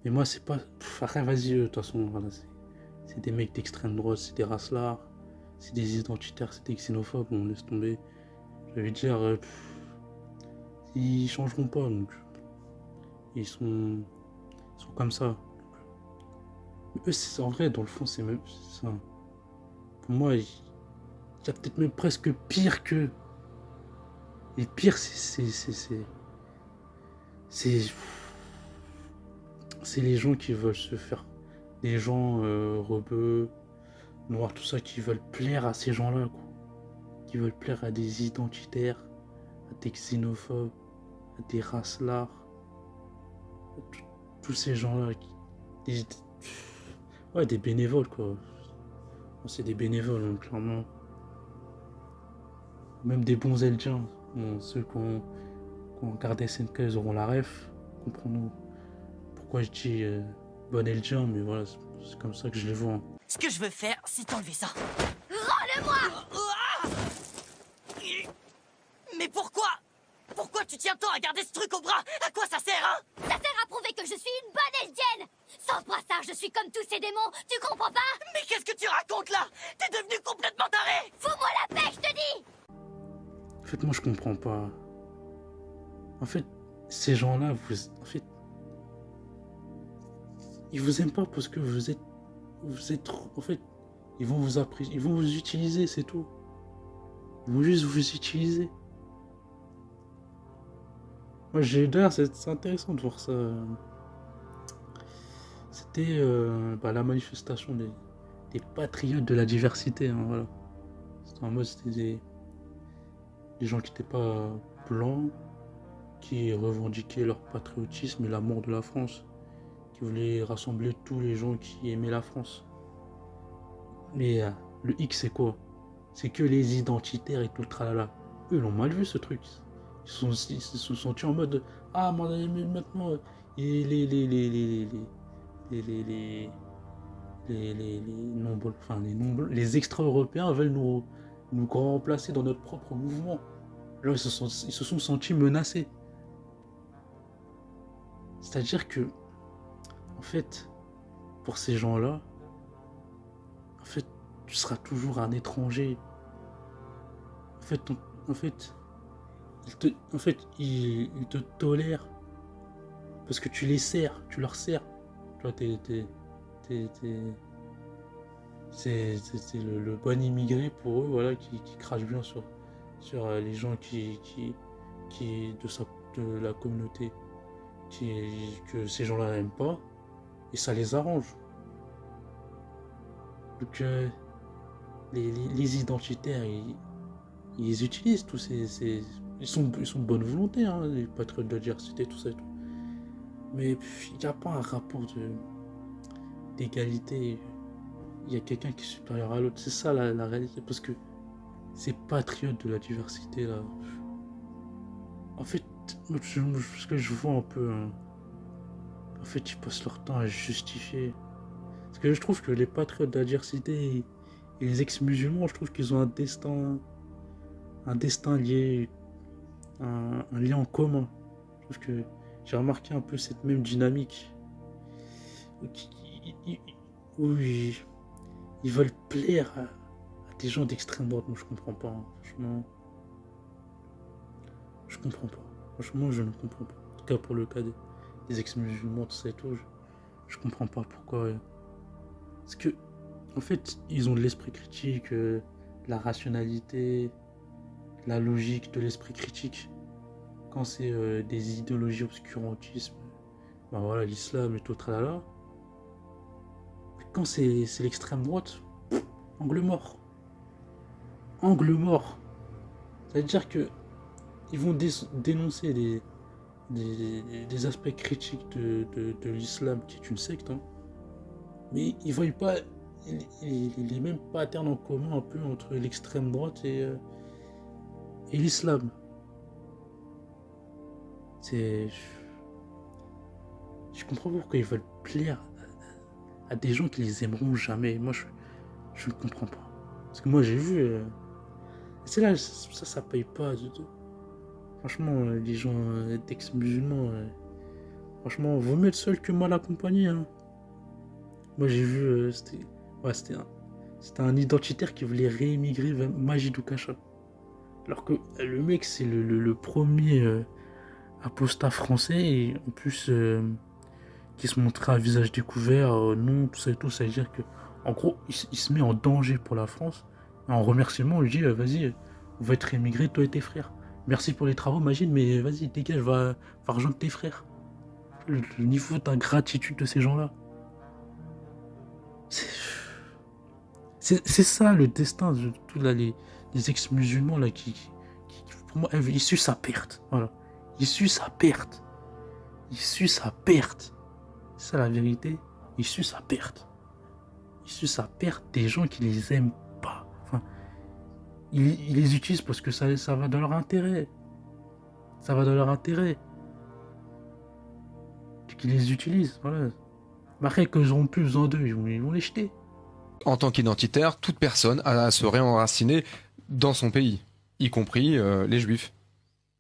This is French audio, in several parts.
Mais moi, c'est pas. Après, vas-y, de toute façon, voilà, c'est des mecs d'extrême droite, c'est des racelards, c'est des identitaires, c'est des xénophobes, on laisse tomber. Je vais dire, ils changeront pas, donc ils sont comme ça. Mais eux, en vrai, dans le fond, c'est même ça. Pour moi, il y a peut-être même presque pire que. Et pire, c'est c'est les gens qui veulent se faire. Des gens rebeux, noirs, tout ça, qui veulent plaire à ces gens-là, quoi. Qui veulent plaire à des identitaires, à des xénophobes, à des racelards, à tous ces gens-là. Des, ouais, des bénévoles, quoi. C'est des bénévoles, hein, clairement. Même des bons Eldiens. Bon, ceux qui ont regardé SNK, ils auront la ref. Comprends-nous pourquoi je dis bon Eldien, mais voilà, c'est comme ça que je les vois, hein. Ce que je veux faire, c'est enlever ça. Mais pourquoi? Pourquoi tu tiens tant à garder ce truc au bras? À quoi ça sert, hein? Ça sert à prouver que je suis une bonne Eldienne. Sans brassard, je suis comme tous ces démons, tu comprends pas? Mais qu'est-ce que tu racontes là? T'es devenu complètement taré! Fous-moi la paix, je te dis. En fait, moi, je comprends pas. En fait, ces gens-là, en fait, ils vous aiment pas parce que vous êtes, en fait, ils vont vous apprécier, ils vont vous utiliser, c'est tout. Ils vont juste vous utiliser. Moi, d'ailleurs, c'est intéressant de voir ça. C'était la manifestation des patriotes de la diversité, hein, voilà. C'était en mode, c'était des gens qui n'étaient pas blancs, qui revendiquaient leur patriotisme et l'amour de la France, qui voulaient rassembler tous les gens qui aimaient la France. Mais le X, c'est quoi? C'est que les identitaires et tout le tralala. Eux, ils ont mal vu ce truc. Ils se sont sentis en mode ah, mais maintenant, et les extra-européens veulent nous remplacer dans notre propre mouvement. Là, ils se sont sentis menacés. C'est-à-dire que, en fait, pour ces gens-là, en fait, tu seras toujours un étranger. En fait, ils te tolèrent parce que tu les sers, tu leur sers. Toi, c'est le bon immigré pour eux, voilà, qui crache bien sur les gens de la communauté que ces gens-là n'aiment pas, et ça les arrange. Donc les identitaires, ils les utilisent tous ils sont de bonne volonté, hein, les patriotes de la diversité, tout ça et tout. Mais il n'y a pas un rapport d'égalité. Il y a quelqu'un qui est supérieur à l'autre. C'est ça la réalité. Parce que ces patriotes de la diversité là, en fait, ce que je vois un peu, hein, en fait, ils passent leur temps à justifier. Parce que je trouve que les patriotes de la diversité et les ex-musulmans, je trouve qu'ils ont un destin lié, un lien en commun. Je trouve que j'ai remarqué un peu cette même dynamique. Où ils veulent plaire à des gens d'extrême droite. Moi, je comprends pas, hein. Franchement, je comprends pas. Franchement, je ne comprends pas. En tout cas, pour le cas des ex-musulmans, tout ça et tout, je comprends pas pourquoi. Parce que, en fait, ils ont de l'esprit critique, la rationalité, la logique de l'esprit critique. Quand c'est des idéologies obscurantisme, ben voilà, l'islam et tout, tralala. Mais quand c'est l'extrême droite, angle mort. Angle mort. C'est-à-dire que ils vont dénoncer des aspects critiques de l'islam, qui est une secte, hein. Mais ils ne voient pas les mêmes patterns en commun un peu entre l'extrême droite et l'islam. Je comprends pas pourquoi ils veulent plaire à des gens qui les aimeront jamais. Moi, je ne comprends pas. Parce que moi, j'ai vu... c'est là, ça paye pas. Franchement, les gens d'ex-musulmans, Franchement, vaut mieux être seul que mal accompagné. Hein. Moi, j'ai vu, c'était un identitaire qui voulait réémigrer vers Majidou Kacha. Alors que le mec, c'est le premier apostat français, et en plus, qui se montrait à visage découvert, non, tout ça et tout. Ça veut dire que, en gros, il se met en danger pour la France. Et en remerciement, on lui dit, vas-y, on va être réémigré, toi et tes frères. Merci pour les travaux, Magid, mais vas-y, dégage, va rejoindre tes frères. Le niveau d'ingratitude de ces gens-là. C'est ça le destin de tous les ex-musulmans là qui, pour moi, ils suent sa perte. Voilà. Ils suent sa perte. Ils suent sa perte. C'est ça la vérité. Ils suent sa perte. Ils suent sa perte des gens qui les aiment pas. Enfin, ils les utilisent parce que ça va dans leur intérêt. Ça va dans leur intérêt. Qu'ils les utilisent, voilà. Mais après, qu'ils n'auront plus besoin d'eux, ils vont les jeter. En tant qu'identitaire, toute personne a à se réenraciner dans son pays, y compris les juifs.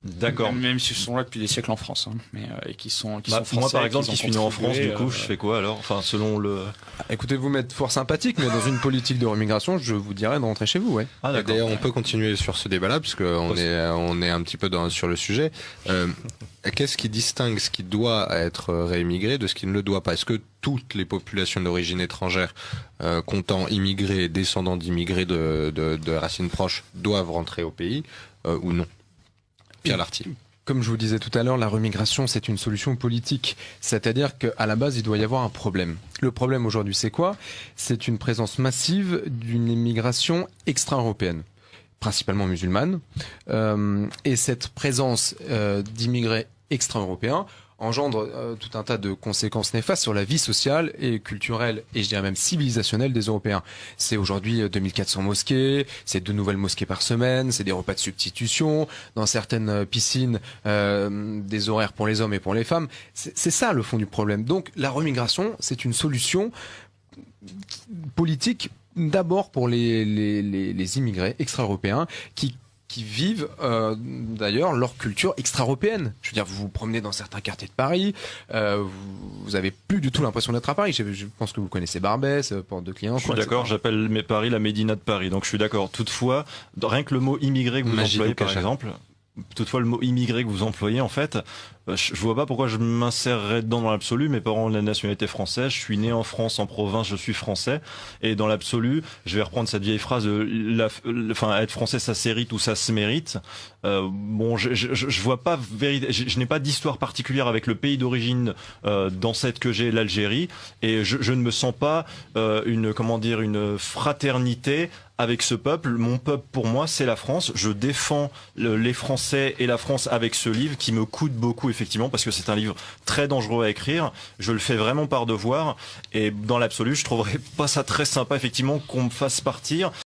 D'accord. Même s'ils sont là depuis des siècles en France, hein, mais et qui sont français, moi par exemple, qui qui suis né en France, du coup, je fais quoi alors? Enfin, selon le. Écoutez, vous m'êtes fort sympathique, mais dans une politique de remigration, je vous dirais de rentrer chez vous, ouais. Ah d'accord. D'ailleurs, on peut continuer sur ce débat-là, puisqu'on est un petit peu sur le sujet. Qu'est-ce qui distingue ce qui doit être réémigré de ce qui ne le doit pas? Est-ce que toutes les populations d'origine étrangère, comptant immigrés, descendants d'immigrés de racines proches, doivent rentrer au pays ou non? Pierre Lartier. Comme je vous disais tout à l'heure, la remigration, c'est une solution politique. C'est-à-dire qu'à la base, il doit y avoir un problème. Le problème aujourd'hui, c'est quoi? C'est une présence massive d'une immigration extra-européenne, principalement musulmane. Et cette présence d'immigrés extra-européens engendre tout un tas de conséquences néfastes sur la vie sociale et culturelle, et je dirais même civilisationnelle des Européens. C'est aujourd'hui 2400 mosquées, c'est 2 nouvelles mosquées par semaine, c'est des repas de substitution, dans certaines piscines, des horaires pour les hommes et pour les femmes. C'est ça le fond du problème. Donc la remigration, c'est une solution politique d'abord pour les immigrés extra-européens qui vivent d'ailleurs leur culture extra-européenne. Je veux dire, vous vous promenez dans certains quartiers de Paris, vous avez plus du tout l'impression d'être à Paris. Je pense que vous connaissez Barbès, Porte de Clignancourt. Je suis d'accord, j'appelle Paris la Médina de Paris, donc je suis d'accord. Toutefois, rien que le mot immigré que vous employez par exemple, toutefois le mot immigré que vous employez en fait, je vois pas pourquoi je m'insérerais dedans dans l'absolu. Mes parents ont la nationalité française, je suis né en France, en province, je suis français, et dans l'absolu, je vais reprendre cette vieille phrase, être français ça s'hérite ou ça se mérite. Je vois pas je n'ai pas d'histoire particulière avec le pays d'origine d'ancêtre que j'ai, l'Algérie, et je ne me sens pas une fraternité avec ce peuple. Mon peuple, pour moi, c'est la France. Je défends les Français et la France avec ce livre qui me coûte beaucoup, effectivement, parce que c'est un livre très dangereux à écrire. Je le fais vraiment par devoir, et dans l'absolu, je trouverais pas ça très sympa, effectivement, qu'on me fasse partir.